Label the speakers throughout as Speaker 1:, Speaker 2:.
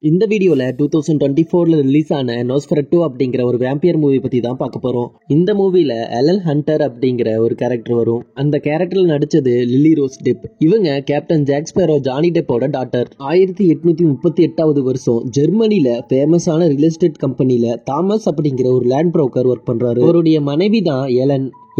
Speaker 1: இந்த வீடியோல 2024ல ரிலீஸ் ஆன நோஸ்ஃபெரட்டு அப்படிங்கிற ஒரு வேம்பியர் மூவி பத்தி தான் பார்க்க போறோம். இந்த மூவில எலன் ஹண்டர் அப்படிங்கிற ஒரு கேரக்டர் வரும். அந்த கேரக்டர்ல நடிச்சது லில்லி ரோஸ் டெப். இவங்க கேப்டன் ஜாக் ஸ்பேரோ ஜானி டெப்போட டாட்டர். 1838வது வருஷம் ஜெர்மனில ஃபேமஸான ரியல் எஸ்டேட் கம்பெனில தாமஸ் அப்படிங்கிற ஒரு லேண்ட் புரோக்கர் ஒர்க் பண்றாரு. அவருடைய மனைவி தான்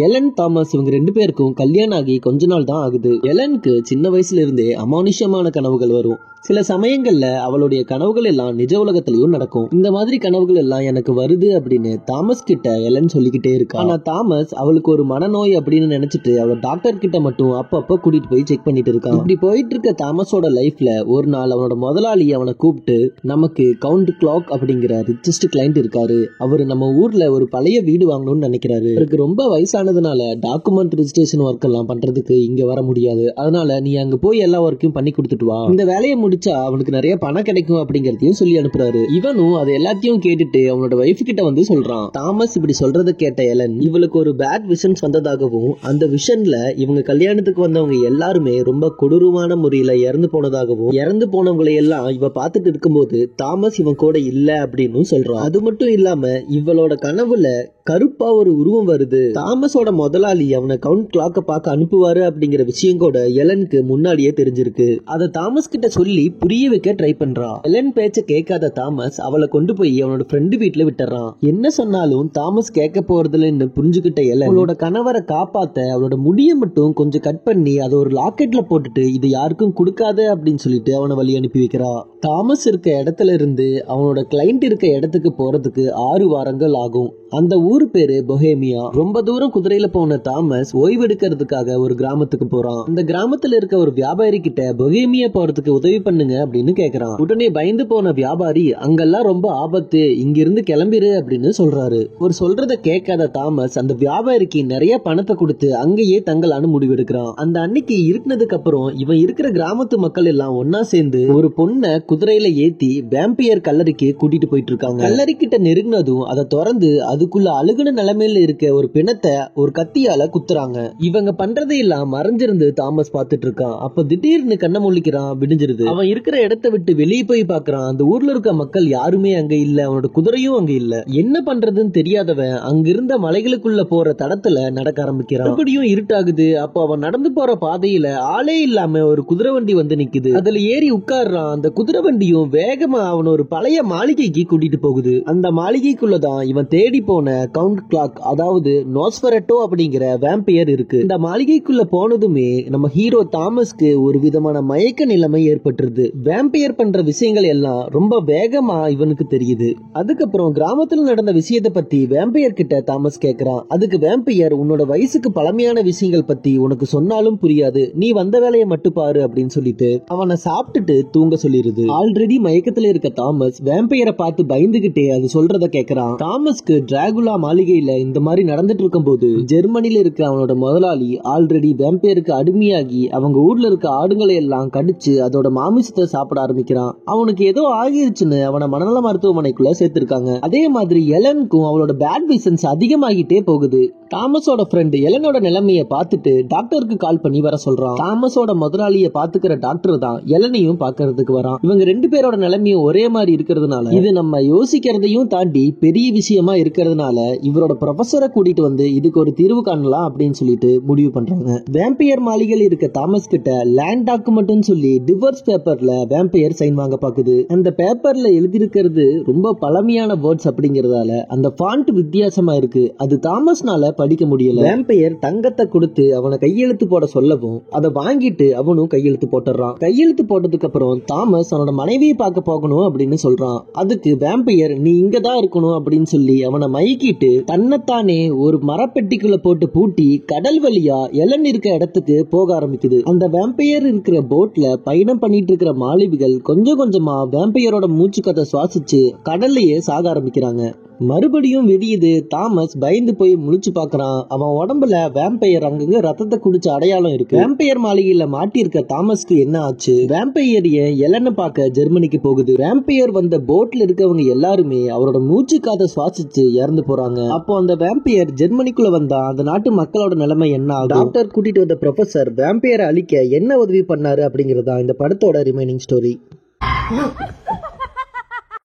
Speaker 1: எலன் தாமஸ். இவங்க ரெண்டு பேருக்கும் கல்யாணம் ஆகி கொஞ்ச நாள் தான் ஆகுது. எலனுக்கு சின்ன வயசுல இருந்தே அமானுஷ்யமான கனவுகள் வரும். சில சமயங்கள்ல அவளுடைய கனவுகள் எல்லாம் நிஜ உலகத்திலயும் நடக்கும். இந்த மாதிரி கனவுகள் எல்லாம் எனக்கு வருது அப்படின்னு தாமஸ் கிட்ட எலன் சொல்லிக்கிட்டே இருக்கா. ஆனா தாமஸ் அவளுக்கு ஒரு மனநோய் அப்படின்னு நினைச்சிட்டு அவளோட டாக்டர் கிட்ட மட்டும் அப்பப்ப கூட்டிட்டு போய் செக் பண்ணிட்டு இருக்கான். இப்படி போயிட்டு இருக்க தாமஸோட லைஃப்ல ஒரு நாள் அவனோட முதலாளி அவனை கூப்பிட்டு, நமக்கு கவுண்ட் கிளாக் அப்படிங்கிற ரிச்சஸ்ட் கிளைண்ட் இருக்காரு, அவரு நம்ம ஊர்ல ஒரு பழைய வீடு வாங்கணும்னு நினைக்கிறாரு. அவருக்கு ரொம்ப வயசானதுனால டாக்குமெண்ட் ரெஜிஸ்ட்ரேஷன் ஒர்க் எல்லாம் பண்றதுக்கு இங்க வர முடியாது, அதனால நீ அங்க போய் எல்லா ஒர்க்கையும் பண்ணி கொடுத்துட்டு வா, இந்த வேலையை முடிச்சா அவனுக்கு நிறைய பணம் கிடைக்கும் அப்படிங்கறதையும் சொல்லி அனுப்புறாரு. இவனும் அது எல்லாத்தையும் கேட்டுட்டு அவனோட வைஃப் கிட்ட வந்து சொல்றான். தாமஸ் இப்படி சொல்றதை கேட்ட எலன் இவளுக்கு ஒரு பேட் விஷன்ஸ் வந்ததாகவும், அந்த விஷன்ல இவங்க கல்யாணத்துக்கு வந்தவங்க எல்லாருமே ரொம்ப கொடூரமான முறையில இறந்து போனதாகவும், இறந்து போனவங்களை எல்லாம் இவ பார்த்துட்டு இருக்கும்போது தாமஸ் இவன் கூட இல்ல அப்படின்னு சொல்றான். அது மட்டும் இல்லாம இவளோட கனவுல கருப்பா ஒரு உருவம் வருது. தாமஸோட முதலாளி அவனை கவுண்ட் கிளாக்க பார்க்க அனுப்புவாரு அப்படிங்கிற விஷயம் கூட எலனுக்கு முன்னாடியே தெரிஞ்சிருக்கு. அதை தாமஸ் கிட்ட சொல்லி புரிய வைக்க ட்ரை பண்றா. எலன் பேச்ச கேட்காத தாமஸ் அவளை கொண்டு போய் அவனோட ஃப்ரெண்டு வீட்டுல விட்டுறான். என்ன சொன்னாலும் தாமஸ் கேட்க போறதுலன்னு புரிஞ்சுக்கிட்ட எலன் அவளோட கணவரை காப்பாத்த அவளோட முடிய மட்டும் கொஞ்சம் கட் பண்ணி அதை ஒரு லாக்கெட்ல போட்டுட்டு இது யாருக்கும் கொடுக்காத அப்படின்னு சொல்லிட்டு அவனை வழி அனுப்பி வைக்கிறா. தாமஸ் இருக்க இடத்துல இருந்து அவனோட கிளைண்ட் இருக்க இடத்துக்கு போறதுக்கு 6 வாரங்கள் ஆகும். அந்த ஊர் பேரு பொஹேமியா. ரொம்ப தூரம் குதிரையில போன தாமஸ் ஓய்வு எடுக்கிறதுக்காக ஒரு கிராமத்துக்கு போறான். அந்த கிராமத்துல இருக்க ஒரு வியாபாரி கிட்ட பொஹேமியா போறதுக்கு உதவி பண்ணுங்க அப்படின்னு கேக்குறான். உடனே பயந்து போன வியாபாரி, அங்கெல்லாம் ரொம்ப ஆபத்து, இங்கிருந்து கிளம்பிரு அப்படின்னு சொல்றாரு. ஒரு சொல்றத கேட்காத தாமஸ் அந்த வியாபாரிக்கு நிறைய பணத்தை கொடுத்து அங்கேயே தங்கலான்னு முடிவெடுக்கிறான். அந்த அன்னைக்கு இருட்டினதுக்கு அப்புறம் இவன் இருக்கிற கிராமத்து மக்கள் எல்லாம் ஒன்னா சேர்ந்து ஒரு பொண்ணை குதிரையில ஏத்தி வேம்பியர் கல்லறைக்கு கூட்டிட்டு போயிட்டு இருக்காங்க. கல்லறை கிட்ட நெருங்கினதும் அதை திறந்து அதுக்குள்ள அழுகுன நிலைமையில இருக்க ஒரு பிணத்தை ஒரு கத்தியால குத்துறாங்க. இவங்க பண்றதை எல்லாம் மறைஞ்சிருந்து தாமஸ் பார்த்துட்டு இருக்கான். அப்ப திடீர்னு கண்ணை முழிக்கிறான். விடிஞ்சிருது. அவன் இருக்கிற இடத்தை விட்டு வெளியே போய் பாக்குறான். அந்த ஊர்ல இருக்க மக்கள் யாருமே அங்க இல்ல, அவனோட குதிரையும் அங்க இல்ல. என்ன பண்றதுன்னு தெரியாதவன் அங்கிருந்த மலைகளுக்குள்ள போற தடத்துல நடக்க ஆரம்பிக்கிறான். மறுபடியும் இருட்டாகுது. அப்போ அவன் நடந்து போற பாதையில ஆளே இல்லாம ஒரு குதிரை வண்டி வந்து நிக்குது. அதுல ஏறி உட்கார்றான். அந்த குதிரை வண்டியும் வேகமா அவன் ஒரு பழைய மாளிகைக்கு கூட்டிட்டு போகுது. அந்த மாளிகைக்குள்ளதான் இவன் தேடி போன கவுண்ட் கிளாக், அதாவது நோஸ்ஃபெரட்டு அப்படிங்கிற வேம்பியர் இருக்கு. இந்த மாளிகைக்குள்ள போனதுமே நம்ம ஹீரோ தாமஸ்க்கு ஒரு விதமான மயக்க நிலைமை ஏற்பட்டுருது. வேம்பியர் பண்ற விஷயங்கள் எல்லாம் ரொம்ப வேகமா இவனுக்கு தெரியுது. அதுக்கப்புறம் கிராமத்துல நடந்த விஷயத்தை பத்தி வேம்பியர் கிட்ட தாமஸ் கேக்குறான். அதுக்கு வேம்பியர், உன்னோட வயசுக்கு பழமையான விஷயங்கள் பத்தி உனக்கு சொன்னாலும் புரியாது, நீ வந்த வேலையை மட்டும் பாரு அப்படின்னு சொல்லிட்டு அவனை சாப்பிட்டுட்டு தூங்க சொல்லிருது. ஆல்ரெடி மயக்கத்துல இருக்க தாமஸ் வேம்பியரை பார்த்து பயந்துகிட்டே அது சொல்றத கேக்குறான். தாமஸ்க்கு டிராகுலா மாளிகையில இந்த மாதிரி நடந்துட்டு இருக்கும் போது ஜெர்மனில இருக்க அவனோட முதலாளி ஆல்ரெடி வேம்பியருக்கு அடிமையாகி அவங்க ஊர்ல இருக்க ஆடுகளை எல்லாம் கடிச்சு அதோட மாமிசத்தை சாப்பிட ஆரம்பிக்கிறான். அவனுக்கு ஏதோ ஆகிருச்சுன்னு அவனை மனநல மருத்துவமனைக்குள்ள சேர்த்திருக்காங்க. அதே மாதிரி எலனுக்கும் அவளோட பேட் விஷன்ஸ் அதிகமாகிட்டே போகுது. தாமஸோட ஃப்ரெண்ட் எலனோட நிலைமைய பார்த்துட்டு டாக்டருக்கு கால் பண்ணி வர சொல்றான். தாமஸோட முதலாளிய பாத்துக்கிற டாக்டர் தான் எலனையும் பாக்குறதுக்கு வரான். இவங்க ரெண்டு பேரோட நிலைமையும் ஒரே மாதிரி இருக்கிறதுனால இது நம்ம யோசிக்கிறதையும் தாண்டி பெரிய விஷயமா இருக்கிறதுனால இவரோட ப்ரொஃபஸரை கூட்டிட்டு வந்து இதுக்கு ஒரு தீர்வு காணலாம் அப்படின்னு சொல்லிட்டு முடிவு பண்றாங்க. வேம்பியர் மாளிகையில் இருக்க தாமஸ் கிட்ட லேண்ட் டாக்குமெண்ட் சொல்லி டிவோர்ஸ் பேப்பர்ல வேம்பியர் சைன் வாங்க பாக்குது. அந்த பேப்பர்ல எழுதியிருக்கிறது ரொம்ப பழமையான வேர்ட்ஸ் அப்படிங்கறதால அந்த ஃபாண்ட் வித்தியாசமா இருக்கு. அது தாமஸ்னால படிக்க முடியல. வேம்பியர் தங்கத்தை கொடுத்து அவனை கையெழுத்து போட சொல்லவும் அதை வாங்கிட்டு அவனும் கையெழுத்து போட்டுறான். கையெழுத்து போட்டதுக்கு அப்புறம் தாமஸ் அவனோட மனைவியை பார்க்க போகணும் அப்படின்னு சொல்றான். அதுக்கு வேம்பியர், நீ இங்கதான் இருக்கணும் அப்படின்னு சொல்லி அவனை மைக்கிட்டு தன்னைத்தானே ஒரு மரப்பெட்டிக்குள்ள போட்டு பூட்டி கடல் வழியா எலன் இருக்க இடத்துக்கு போக ஆரம்பிக்குது. அந்த வேம்பையர் இருக்கிற போட்ல பயணம் பண்ணிட்டு இருக்கிற மாலுமிகள் கொஞ்சம் கொஞ்சமா வேம்பையரோட மூச்சு காத்த சுவாசிச்சு கடல்லையே சாக ஆரம்பிக்கிறாங்க. மறுபடியும் விடியுது. தாமஸ் பயந்து போய் முழிச்சு பாக்குறான். அவன் உடம்புல வேம்பையர் அங்கங்க ரத்தத்தை குடிச்ச அடையாளம் இருக்கு. வேம்பையர் மாளிகையில மாட்டிருக்க தாமஸ்க்கு என்ன ஆச்சு? வேம்பையர் எலனை பார்க்க ஜெர்மனிக்கு போகுது. வேம்பையர் வந்த போட்ல இருக்கவங்க எல்லாருமே அவரோட மூச்சு காத்த சுவாசிச்சு இறந்து போறாங்க. அப்போ அந்த வேம்பையர் ஜெர்மனிக்குள்ள வந்தா அந்த நாட்டு மக்களோட நிலைமை என்ன ஆகும்? டாக்டர் கூட்டிட்டு வந்த ப்ரொஃபசர் வேம்பையரை அழிக்க என்ன உதவி பண்ணாரு அப்படிங்கறதா இந்த படத்தோட ரிமைனிங் ஸ்டோரி.